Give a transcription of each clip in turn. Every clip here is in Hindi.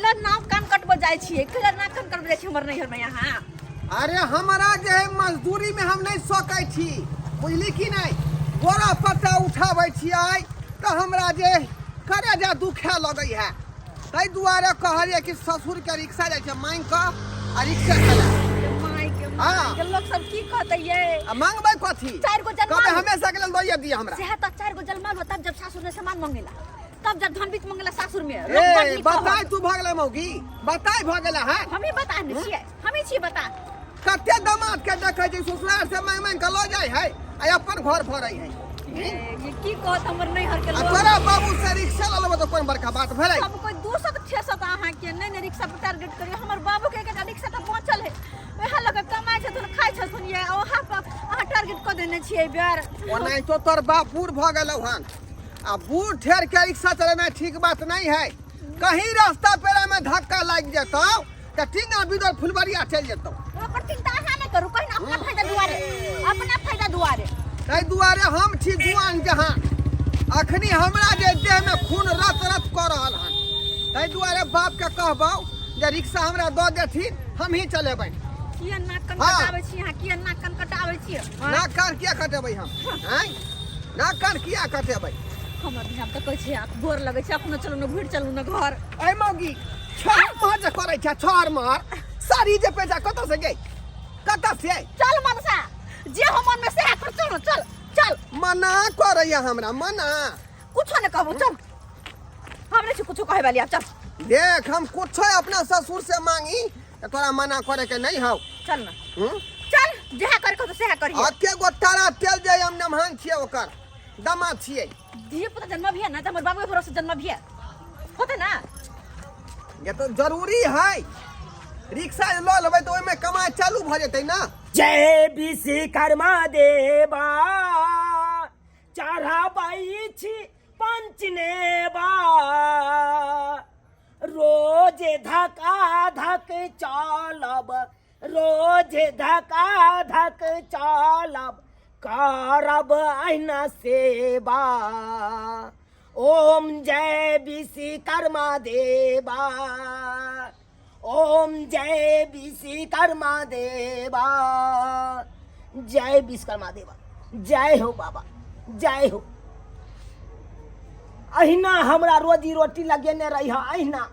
कैला नाक कान कटबो जाय छियै, कैला नाक कान कटबो जाय छी हमर नैहर में यहाँ। अरे हमारा जे है मजदूरी में हम नहीं सकै छी, बुझली कि नहीं? गोरा पट्टा उठाबै छियै तो हमरा जे करे जा दुखे लगै है। ताहि दुआरे कहलिए कि ससुर के रिक्शा जाय छै मांग के आ रिक्शा चला। माय के लोग सब की कहते ये? मांगबै कथी? 4 गो जन्म कबे हमेशा के लेल दइए दिए हमरा। सेहा त 4 गो जन्म हो तब जब सासुर ने सामान मांगेला, तब जब धन बीत मांगेला सासुर में। ए बताई तू भगले मौगी, बताई भगले है। हमें बता नहीं छियै, हमें छी बता। कते दामाद के देखै छै ससुराल से मांग मांग के लो जाय है आ अपन घर भरै है। ये की कहत हमर नैहर के लोग? तोरा बाबू से रिक्शा ल लेबो तो कोन बड़का बात भेलै? सब कोई 200 600 अहाँ के नहीं रिक्शा पर टारगेट करियो। हमर बाबू के एक रिक्शा त पहुंचल है, वह लगे कमाई छै, तुन खाइ छै सुनिए, ओहा पर अहाँ टारगेट क देने छियै बेर। ओनाइ तो तोर बाप बूढ़ भ गेलौ हन आ बूढ़ ठेर के रिक्शा चलेनाइ ठीक बात नहीं है। कहीं रास्ता पेरा में धक्का लाग जेतौ त टीना बिदर फुलबरिया चल जेतौ। ओकर चिंता अहाँ नहीं करू, कहीं अपना फायदा दुआरे, अपना फायदा दुआरे। ताहि दुआरे हम छी जुआन जहां, अखनी हमरा जे देह में खून रत रत क रहल हन। ताहि दुआरे बाप के कहबौ जे रिक्शा हमरा द देथिन, हम ही चलेबै। किया नाक कान कटाबै छी अहाँ? किया नाक कान कटाबै छी? नाक कान किया कटेबै हम? हैं? नाक कान किया कटेबै? हमर ध्यान त कहै छै आप गोर लगै छै, अपना चलू न घुर चलू न घर। ए मौगी छोड़ मार जे करै छै, छोड़ मार। साड़ी जे पेजा कत से गई? कत से? चल मनसा, जे हो मन में से कर, चल चल चल। मना करैया हमरा, मना। कुछो न कहबो, चल। हमरे से कुछो कहे वाली, चल। देख हम कुछो अपना ससुर से मांगी त तोरा मना करे के नहीं हौ। चल ना चल, जहा करे तो सेहा करिए। अके गो तारा तेल जे हम नमहान छिए, ओकर दामाद छिए। दिए पुता जन्म भी है ना, हमर बाबू के भरोसे जन्म भी है, होते ना। ये तो जरूरी है, रिक्शा लो लेबै तो ओइमे कमाई चालू भ जेतै ना। जय विश्वकर्मा देवा चढ़ाबै छी पंचनेवा, रोज धका धक चलब, रोज धका धक चलब, करब अहिना सेवा। ओम जय विश्वकर्मा देवा, ओम जय विश्वकर्मा देवा, जय विश्वकर्मा देवा, जय हो बाबा, जय हो। अहिना हमरा रोजी रोटी लगेने रही, अहिना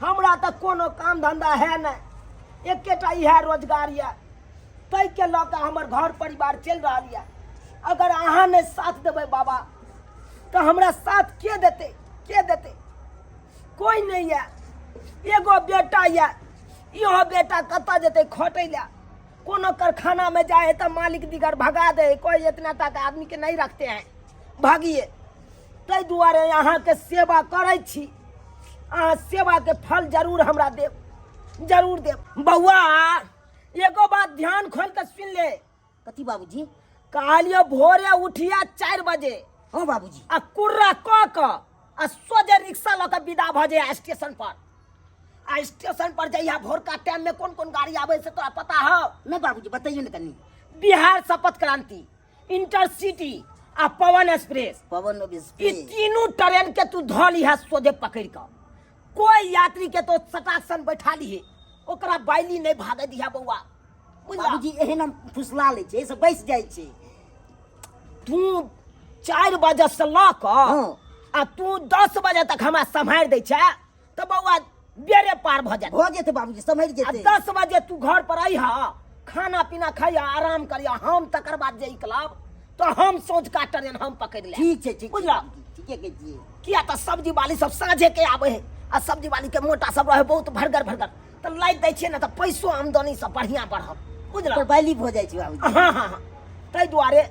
हमरा तो कोनो काम धंधा है न, एकेटा इएह रोजगार ये, तै के लऽ कऽ हमर घर परिवार चल रहा है। अगर अहाँ ने साथ देबै बाबा तो हमरा साथ के देते, के देते? कोई नहीं है। एगो बेटा ये, इहो बेटा कतऽ जेतै खटै ले? कोनो कारखाना में जाए तो मालिक दिगर भगा दे, कोई इतना तक आदमी के नहीं रखते हैं, भागिए। ताहि दुआरे अहाँ के सेवा करै छी, अहाँ सेवा के फल जरूर हमरा देब, जरूर देब। बौआ एगो बात ध्यान खोल के सुन ले। कथी बाबूजी? कहलियो भोरे उठिया 4 बजे, हाँ बाबूजी। आ कुर्रा क आ सोजे रिक्शा लऽ के विदा भ जाए स्टेशन पर। आ स्टेशन पर जइया भोर का टाइम में कौन कौन गाड़ी आवे से तोरा पता हो? नहीं बाबूजी, बताइए ना कनी। बिहार संपर्क क्रांति, इंटरसिटी आ पवन एक्सप्रेस, पवन ई एक्सप्रेस। तीनों ट्रेन के तू धऽ लीहा सोझे पकड़ के। कोई यात्री के तो सटासन बैठा लीहे, ओकरा बाइली नहीं भागे दिहा बउआ, बुझला? बाबूजी एहन हम फुसला ले छे, से बैस जाय छे। तू 4 बजे से लऽ कऽ हाँ। आ तू 10 बजे तक हमरा सम्हार दै छै तो बउआ बेरे पार भ जात। हो जेते बाबूजी, समझ आ जेते। 10 बजे तू घर पर अइहा, खाना पीना खाइया, आराम करिया। हम तकर बाद जे क्लब तो हम सोच का ट्रेन हम पकड़ ले। ठीक छे, ठीक बुझला? ठीक है कहिए। किया तो सब्जी वाली सब साँझे के आवे है, आ सब्जी वाली के मोटा सब रहे बहुत भरगर भरगर, तो लाइ दै छियै ना तो पैसो आमदनी सब बढ़िया बढ़त, बुझला? पर बाइली हो जाय छे बाबूजी। हाँ हाँ हाँ। ताहि दुआरे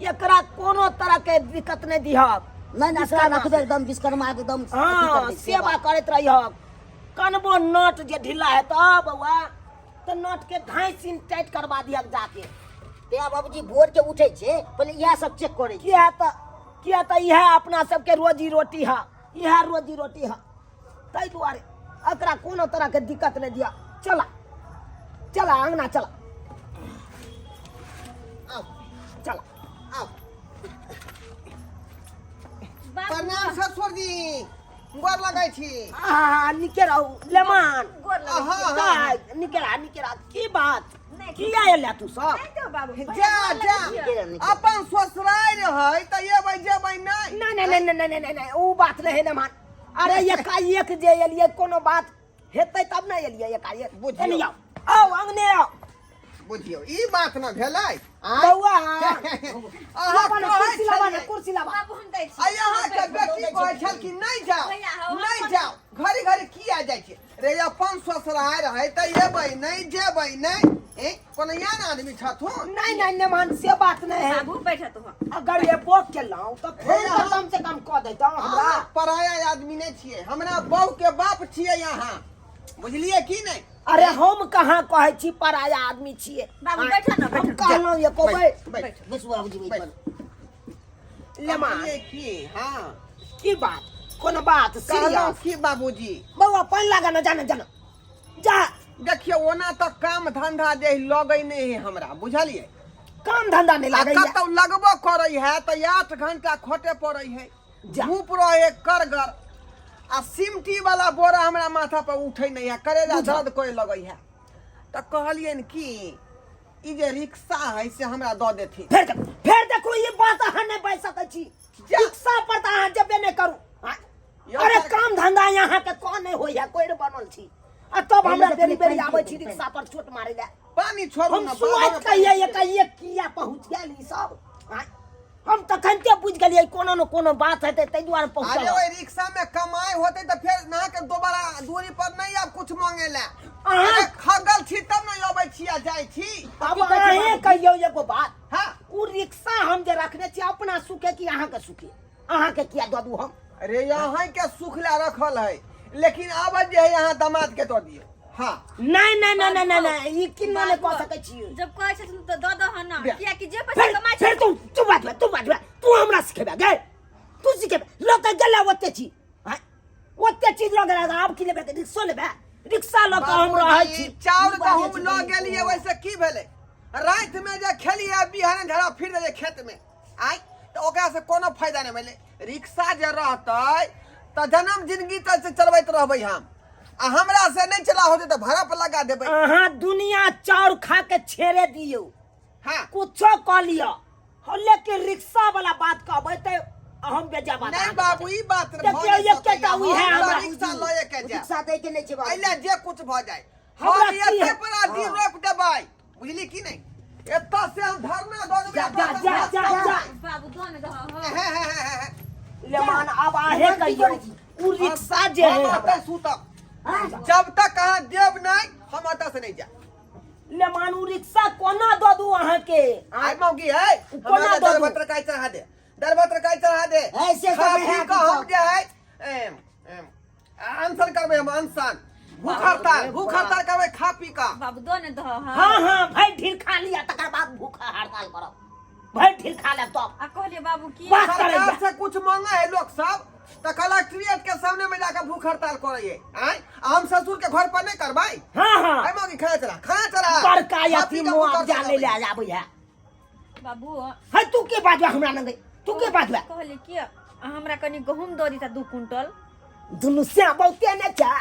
एकरा कोनो तरह के दिक्कत नहीं दिहब। नहीं ना सर, रख दे एकदम विश्वकर्मा के एकदम। हाँ, सेवा करत रहिहब। कनबो नट जे ढीला है तो बउआ, तो नट के घाइसिन टाइट करवा दिहक जाके। ते बाबूजी भोर के उठे छे, पहले यह सब चेक करे छे। किया तो यह अपना सबके रोजी रोटी है, यह रोजी रोटी है। ताहि दुआरे एकरा कोनो तरह के दिक्कत नहीं दिया। चला चला अंगना चला, आओ चला। आओ। बाबू प्रणाम ससुर जी। गोर लगै छी। निके रहू लेमान गोर लगे हाँ, छी। हाँ। निके रहा की बात नहीं, की आयल तू सब नहीं तो बाबू जा जा अपन ससुराल है त ये जेबै नहीं। नहीं वो बात नहीं है मान। अरे एकाएक जे एलिए कोनो बात हेतै तब ना एलिए एकाएक बुझियौ। एलिए आओ अंगने आओ बुझियो ई बात न भेलै। बौआ अहाँ कुर्सी लावा बाबू हम दै छी। आ यहाँ के बेटी कहै छल कि नहीं जाओ नहीं जाओ घड़ी घड़ी किया जाइ छै रे अपन ससुराल है त येबै नहीं जेबै नहीं कोनो यान आदमी छथुन। नहीं मान से बात नहीं है बाबू बैठा तो अगर ये बोक के लाऊं तो फोन तो कम से कम कह देता हमरा हमरा पराया आदमी नहीं छियै हमरा बहू के बाप छियै यहाँ बुझलिए कि नहीं। अरे हम कहाँ कहे छी पराया आदमी छिए बाबू बैठा ना हम बैठा। कहलौं ये को बैठ बस बाबूजी बैठ लेमान ये की हां की बात कोनो बात कहलौं सीरियस की बाबूजी बौआ पानी लगा ना जाना जाना जा देखियो ओना तो काम धंधा जे लगै नहीं है हमरा बुझलिए। काम धंधा नहीं आ लागे कतौ लगबो करै है त 8 घंटा खोटे पड़ै है जा। धूप रहे करगर आ सिमटी वाला बोरा हमरा माथा पर उठै नहीं है करेजा दर्द कोई लगै है त कहलियन कि ई जे रिक्शा है से हमरा द देथिन। फिर देखो ये बात अहाँ नहीं बैठ सकै छी जा। रिक्शा पर तो अहाँ जबे नहीं करू हाँ? यो अरे सर- काम धंधा यहाँ के कौन नहीं होई है कोई बनल छी आ तब हमरा बेरी बेरी आबै छी रिक्शा पर छोट मारे ले पानी छोड़ू हम ना सोच कहिए ये किया पहुंच गेल ई सब हाँ? हम तखनते बुझ गेलिए कोनो न कोनो बात हेतै तै दुआरे अरे पहुंचल ओइ रिक्शा में कमाई होते तो फिर ना के दोबारा दूरी पर नहीं अब कुछ मांगे ले। अहाँ- अरे खगल छी तब न अबै छी आ जाय छी। अब अहे कहियो एगो बात हां उ रिक्शा हम जे रखने छी अपना सुखे कि अहाँ के सुखे अहाँ के किया दू हम अरे यहाँ के सुखला रखल है लेकिन अब जे है यहाँ दामाद के दो दियो। हां नहीं ई किन्ना ने कह सकै छी जब कहै छथिन तो दऽ दह ना बे- किया कि जे पैसा कमाइ छै फिर तू बात तू हमरा सिखेबे गे तू सिखेबे लोग के गेला ओते छी हां ओते चीज लग रहा अब कि लेबे रिक्शा लेबे रिक्शा ल के हम रहै छी चाउर गहूम ल गेलिए वैसे की भेलै रात में जे खेलिए बिहान झड़ा फिर दे खेत में आइ तो ओकरा से कोनो फायदा नहीं भेलै। रिक्शा जे रहतै त जन्म जिंदगी तक से चलबैत रहबै हम आ हमरा से नहीं चला होते तो भाड़ा पर लगा देबै। अहाँ दुनिया चाउर खा के छेड़े दियो हां कुछो कह लियो लेकिन रिक्शा वाला बात कहबै त हम बेजा बात नहीं बाबू ई बात देखियो ये केटा उही है हमरा रिक्शा लए के जा रिक्शा दे के नहीं छै बाबू अइले जे कुछ भ जाए हमरा हम की एते है? पर आदि रोप देबै बुझली कि नहीं एत्ता से हम धरना द देबै। जा बाबू दऽ ने दह लेमान अब आहे कहियो उ रिक्शा जे है हमरा सूतब जब तक अहाँ देव नहीं हम अतः से नहीं जा। लेमान उ रिक्शा कोना दऽ दू अहाँ के आई मौगी है कोना हमारा दऽ दू? दरबत्र काई चढ़ा दे दरबत्र काई चढ़ा दे ऐसे तो खा मैं पी के हम जे है आंसर करबै हम आंसर भूख हड़ताल करबै खा पी का। बाबू दऽ ने दह हां भाई ढीर खा लिया तकर बाद भूखा हड़ताल करब भाई ढीर खा ले तब आ कहलिए बाबू की बात करे सरकार जा। से कुछ मांगे है लोग सब तो कलेक्ट्रेट के सामने में जाकर भूख हड़ताल करिए हम ससुर के घर पर नहीं करवाई। हां आई मौगी खाना चला बड़का यती मुआवजा ले ले आबै है बाबू है तू के बाजवा हमरा लगे तू के बाजवा कहलिए कि हमरा कनी गहूम दऽ दीता 2 क्विंटल दुनु से बहुते ने चा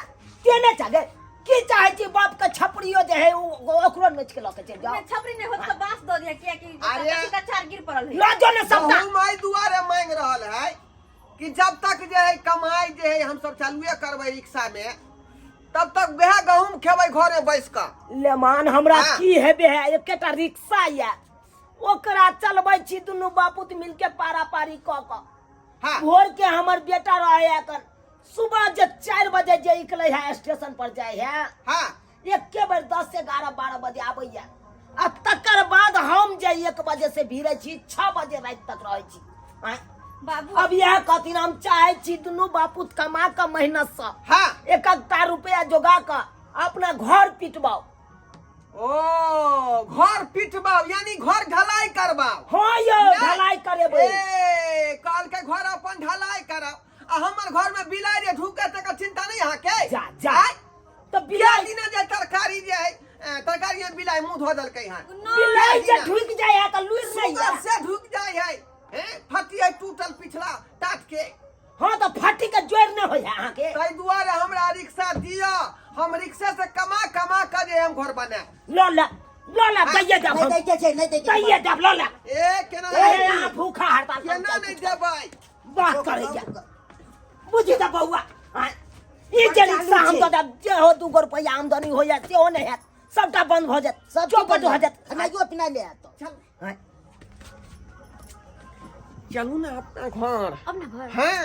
गे की चाहे छी बाप के छपड़ियो जे है ओकरो में के लके चल जाओ मैं छपरी नहीं होत तो बांस दऽ दिया किया कि अरे- का चार गिर पड़ल है ला जो ने सबटा गहूम आई दुआरे मांग रहल है कि जब तक जे है कमाई जे है हम सब चालुए करबै रिक्शा में तब तक वह गहूम खेबै घरे बैस का। लेमान हमरा हाँ। की हेबे है एकेटा रिक्शा या ओकरा चलबै छी दुनु बापूत मिलके पारा पारी क क हाँ भोर के हमर बेटा रहे एकर सुबह जे 4 बजे जे निकले है स्टेशन पर जाए है हाँ एके बेर 10 से 11 12 बजे आबै या आ तकर बाद हम जे 1 बजे से भिड़े छी 6 बजे रात तक रहै छी आय बाबू अब यह कहथिन हम चाहे छी दुनु बापूत कमा के मेहनत से हाँ 1 रुपया जोगा के अपना घर पिटबाओ ओ घर पिटबाओ यानी घर ढलाई करबाओ। हाँ यो नहीं। ढलाई करेबै काल के घर अपन ढलाई करब आ हमर घर में बिलाइ रे ढुके तक चिंता नहीं अहाँ के जा आय? तो बिलाइ बिलाई दिना जे तरकारी जे है तरकारी में बिलाइ मुंह धो देलकै हन बिलाई जे ढुक जाए है तो लुइर नहीं सुगर है से ढुक जाय है फटी है टूटल पिछला टाट के हाँ तो फाटी के जोड़ न होय अहाँ के ताहि दुआरे हमरा रिक्शा दिया, हम रिक्शा से कमा कमा कर जे हम घर बना। लो ला दैये जब नहीं दै छै, नहीं दै छै। दैये जब लो ला ए केना ए यहाँ भूखा हड़ताल केना नहीं देबै? बात करे जा बुझी त बउआ हाँ, ई जे रिक्शा हम तो जे हो 2 रुपया आमदनी हो जात सेहो नहीं हैत, सबटा बंद भ जात, सब चौपट हो जात। खाइयो पिना ले आतो। चल हाँ, चलू ना अपना घर। अब ना घर हाँ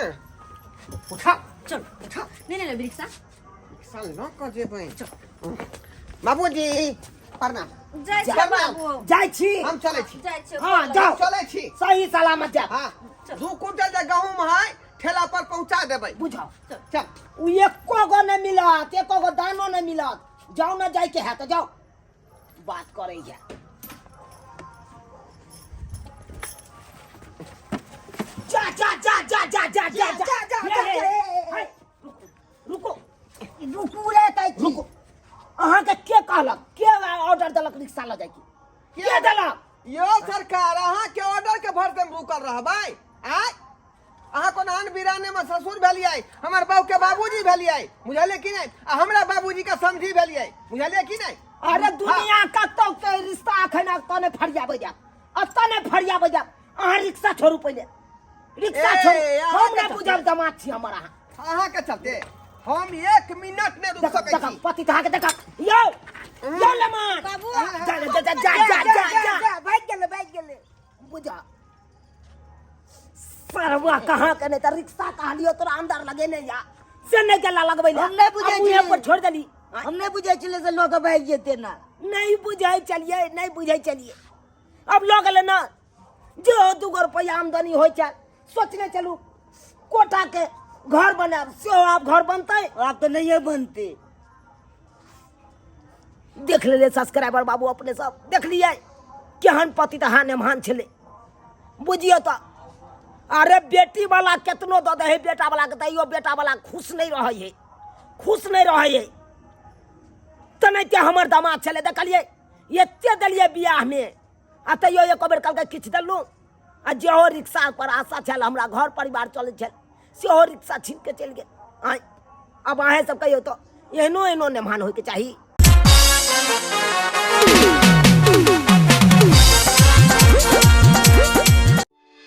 उठा चलो उठा नहीं नहीं रिक्शा रिक्शा न कर जेबै। बाबूजी प्रणाम। जाय छै जा बाबू जाय छी हम चलै छी। जाय छै हाँ जाओ चलै छी। सही सलामत जा हाँ 2 क्विंटल जे गहूम है ठेला पर पहुंचा देबै। बुझाओ चल उ एको गो नहीं मिलत, एको गो दानो नहीं मिलत। जाओ ना जाय के है तो जाओ बात करे जा। जा जा जा जा जा जा जा जा रुको रुकू रे तै छी। रुको अहाँ के कहलक के ऑर्डर देलक रिक्शा ल जाय के देलक? यो सरकार अहाँ के ऑर्डर के भरते रुकल रहबै। आय अहाँ कोन आन बिराने में ससुर भेलियै, हमर बाबू के बाबूजी भेलियै, बुझलियै कि नहीं? आ हमरा बाबूजी के समझी भेलियै, बुझलियै कि नहीं? अरे दुनिया कतौ के रिश्ता अखन तने फरियाबै जा, अतने फरियाबै जा। अहाँ रिक्शा छोड़ू पहिले, रिक्शा ए, छोड़ू। अहाँ हम के नहीं बुझल दमाद छी हमर अहाँ। अहाँ के चलते हम 1 मिनट नहीं रुक देखा सकै देखा छी। पति तहाँ के देखा यो यो लमान बाबू जा जा जा जा जा जा भाग गेले। बुझा सरवा कहाँ के नहीं त रिक्शा कहलियो तोरा अंदर लगे नहीं या से नहीं केला लगबै ले। हम नहीं बुझै छी। मुँहे पर छोड़ देली। हम नहीं बुझै छले से लोग भाग जेते ना। नहीं बुझाई चलिए, नहीं बुझाई चलिए। अब लोग ले ना जो 2 रुपया आमदनी हो चल सोचने चलू कोटा के घर बनाब से आप घर बनते आप तो नहीं बनते। देख ले सब्सक्राइबर बाबू अपने सब देख लिए केहन पति तहान एमहान छले बुझियो तो। अरे बेटी वाला केतनो दे दे बेटा वाला के तैयो बेटा वाला खुश नहीं रहे है, खुश नहीं रहे है। तनैते हमर दामाद छले देखलिए एते देलिए बियाह में आ तैयो एक बेर कहलकै किछ देलू आ जेहो रिक्शा पर आशा छल हमरा घर परिवार चले छल सेहो रिक्शा छीन के चल गेल। आय अब अहें सब कहियो तो एहनो एहनो नेमान होय के चाही।